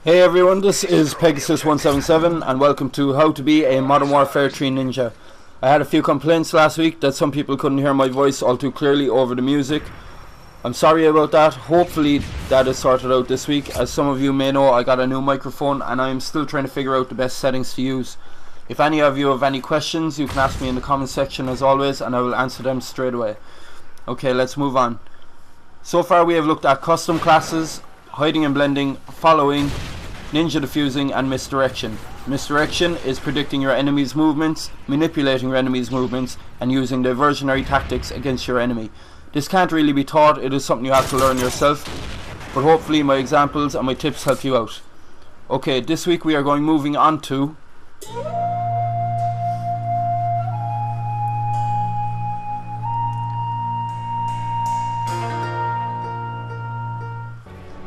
Hey everyone, this is Pegasus177 and welcome to How to Be a Modern Warfare 3 Ninja. I had a few complaints last week that some people couldn't hear my voice all too clearly over the music. I'm sorry about that. Hopefully that is sorted out this week. As some of you may know, I got a new microphone and I'm still trying to figure out the best settings to use. If any of you have any questions, you can ask me in the comment section as always and I will answer them straight away. Okay, let's move on. So far we have looked at custom classes, hiding and blending, following, ninja diffusing and misdirection. Misdirection is predicting your enemy's movements, manipulating your enemy's movements and using diversionary tactics against your enemy. This can't really be taught, it is something you have to learn yourself, but hopefully my examples and my tips help you out. Okay, this week we are moving on to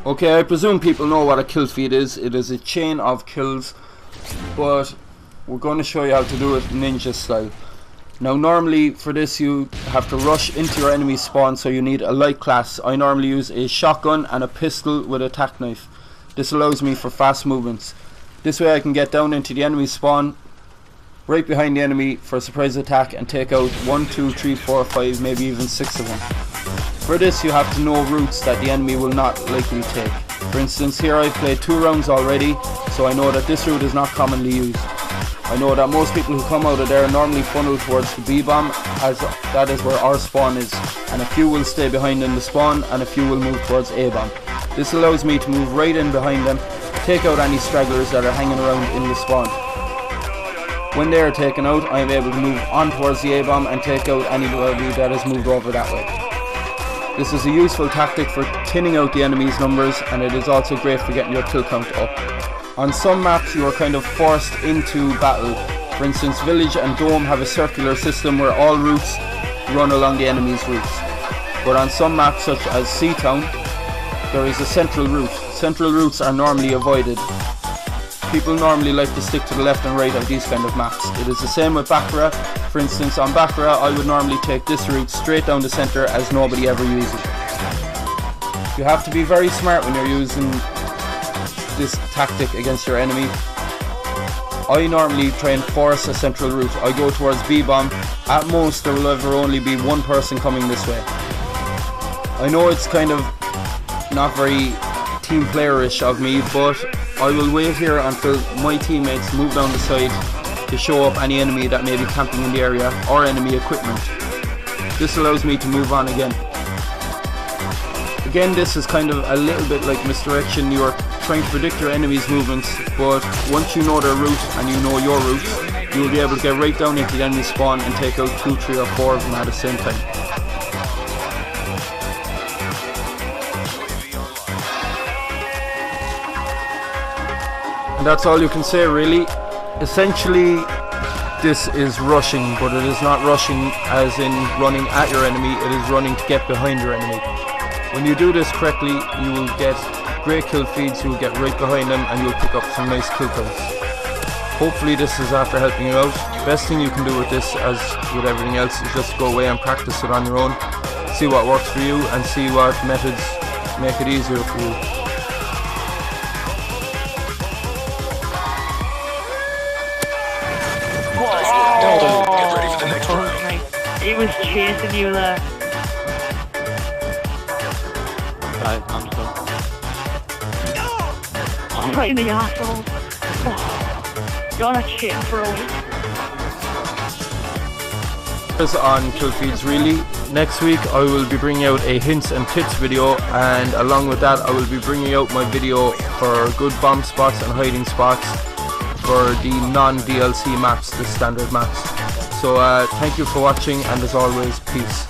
okay, I presume people know what a kill feed is. It is a chain of kills, but we're going to show you how to do it ninja style. Now normally for this you have to rush into your enemy's spawn, so you need a light class. I normally use a shotgun and a pistol with a tack knife. This allows me for fast movements. This way I can get down into the enemy's spawn, right behind the enemy for a surprise attack and take out 1, 2, 3, 4, 5, maybe even 6 of them. For this you have to know routes that the enemy will not likely take. For instance, here I've played 2 rounds already, so I know that this route is not commonly used. I know that most people who come out of there normally funnel towards the B-bomb, as that is where our spawn is, and a few will stay behind in the spawn and a few will move towards A-bomb. This allows me to move right in behind them, take out any stragglers that are hanging around in the spawn. When they are taken out, I am able to move on towards the A-bomb and take out anybody that has moved over that way. This is a useful tactic for thinning out the enemy's numbers, and it is also great for getting your kill count up. On some maps you are kind of forced into battle. For instance, Village and Dome have a circular system where all routes run along the enemy's routes. But on some maps such as Seatown, there is a central route. Central routes are normally avoided. People normally like to stick to the left and right of these kind of maps. It is the same with Baccarat. For instance, on Baccarat I would normally take this route straight down the centre, as nobody ever uses it. You have to be very smart when you're using this tactic against your enemy. I normally try and force a central route. I go towards B-bomb. At most there will ever only be one person coming this way. I know it's kind of not very team playerish of me, but I will wait here until my teammates move down the side to show up any enemy that may be camping in the area or enemy equipment. This allows me to move on again. Again, this is kind of a little bit like misdirection. You are trying to predict your enemy's movements, but once you know their route and you know your route, you will be able to get right down into the enemy spawn and take out 2, 3 or 4 of them at the same time. And that's all you can say really. Essentially this is rushing, but it is not rushing as in running at your enemy, it is running to get behind your enemy. When you do this correctly, you will get great kill feeds, you will get right behind them and you will pick up some nice kill counts. Hopefully this is after helping you out. The best thing you can do with this, as with everything else, is just go away and practice it on your own. See what works for you and see what methods make it easier for you. Get ready for the next round. He was chasing you there. I'm still. I'm right in the asshole. Oh, you're not shitting for a week. On Killfeeds really. Next week I will be bringing out a hints and tips video, and along with that I will be bringing out my video for good bomb spots and hiding spots for the non-DLC maps, the standard maps. So thank you for watching, and as always, peace.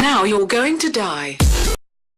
Now you're going to die.